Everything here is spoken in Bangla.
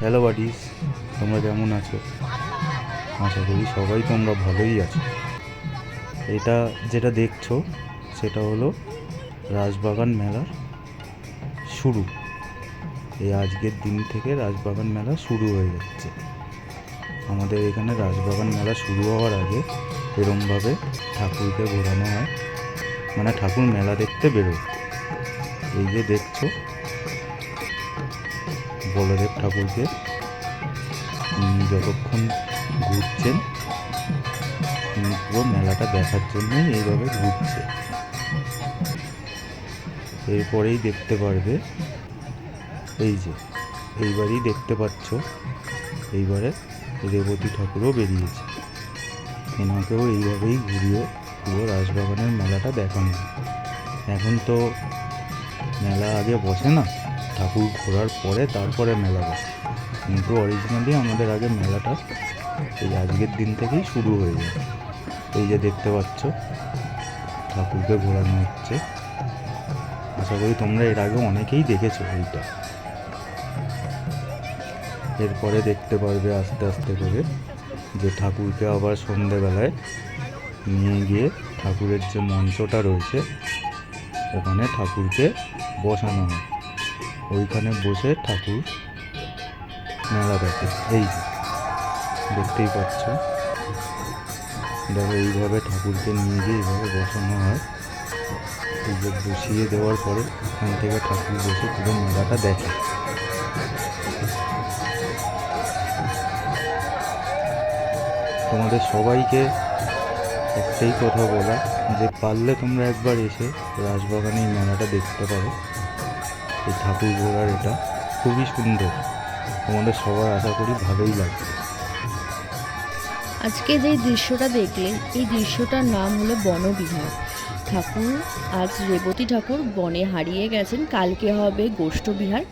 হ্যালো বাডিস, তোমরা কেমন আছো? আশা করি সবাই তোমরা ভালোই আছো। এটা যেটা দেখছো সেটা হলো রাজবাগান মেলার শুরু। এই আজকের দিন থেকে রাজবাগান মেলা শুরু হয়ে যাচ্ছে। আমাদের এখানে রাজবাগান মেলা শুরু হওয়ার আগে এরমভাবে ঠাকুরকে ঘোরানো হয়, মানে ঠাকুর মেলা দেখতে বেরোয়। এই যে দেখছো বলদেব ঠাকুরকে যতক্ষণ ঘুরছেন পুরো মেলাটা দেখার জন্যই এইভাবে ঘুরছে। এরপরেই দেখতে পারবে, এই যে এইবারেই দেখতে পাচ্ছ, এইবারে রেবতী ঠাকুরও বেরিয়েছে। এনাকেও এইভাবেই ঘুরিয়ে পুরো রাজবাগানের মেলাটা দেখানো। এখন তো মেলা আগে বসে না, ঠাকুর ঘোরার পরে তারপরে মেলা বসে, কিন্তু অরিজিনালি আমাদের আগে মেলাটা এই আজকের দিন থেকেই শুরু হয়ে যায়। এই যে দেখতে পাচ্ছ ঠাকুরকে ঘোরানো হচ্ছে। আশা করি তোমরা এর আগে অনেকেই দেখেছো এইটা। এরপরে দেখতে পারবে আস্তে আস্তে করে যে ঠাকুরকে আবার সন্ধেবেলায় নিয়ে গিয়ে ঠাকুরের যে মঞ্চটা রয়েছে ওখানে ঠাকুরকে বসানো হয়। ওইখানে বসে ঠাকুর মেলা দেখে। এই যে দেখতেই পাচ্ছ, দেখো এইভাবে ঠাকুরকে নিয়ে গিয়ে এইভাবে বসানো হয়। এই যে বসিয়ে দেওয়ার পরে এখান থেকে ঠাকুর বসে পুরো মেলাটা দেখে। তোমাদের সবাইকে একটাই কথা বলা, যে পারলে তোমরা একবার এসে রাজবাগানে এই মেলাটা দেখতে পারো। এই ঠাকুর ঘোড়ার এটা খুবই সুন্দর, তোমাদের সবার আশা করি ভালোই লাগবে। আজকে যে দৃশ্যটা দেখলেন, এই দৃশ্যটার নাম হলো বনবিহার। ঠাকুর আজ রেবতী ঠাকুর বনে হারিয়ে গেছেন, কালকে হবে গোষ্ঠবিহার।